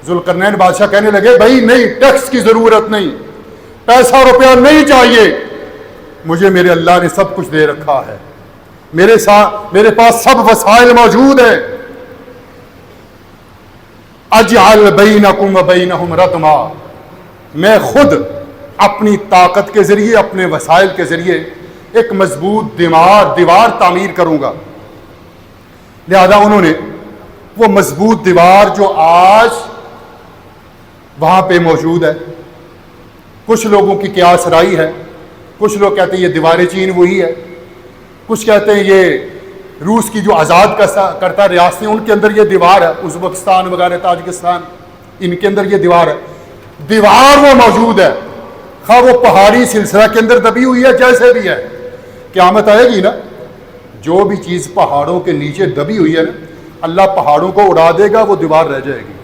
जुल्करनैन बादशाह कहने लगे, भाई नहीं, टैक्स की जरूरत नहीं, पैसा रुपया नहीं चाहिए, मुझे मेरे अल्लाह ने सब कुछ दे रखा है, मेरे पास सब वसाइल मौजूद है। अजअल बैनकुम व बैनहुम रतमा, मैं खुद अपनी ताकत के जरिए, अपने वसाइल के जरिए एक मजबूत दीवार तामीर करूंगा। लिहाजा उन्होंने वो मजबूत दीवार जो आज वहां पे मौजूद है, कुछ लोगों की कियास राई है, कुछ लोग कहते हैं ये दीवार चीन वही है, कुछ कहते हैं ये रूस की जो आज़ाद करता रियासतें उनके अंदर ये दीवार है, उज़्बेकिस्तान वगैरह, ताजिकिस्तान, इनके अंदर ये दीवार है। दीवार वो मौजूद है, खा वो पहाड़ी सिलसिला के अंदर दबी हुई है, जैसे भी है, क़यामत आएगी ना, जो भी चीज़ पहाड़ों के नीचे दबी हुई है ना, अल्लाह पहाड़ों को उड़ा देगा, वो दीवार रह जाएगी।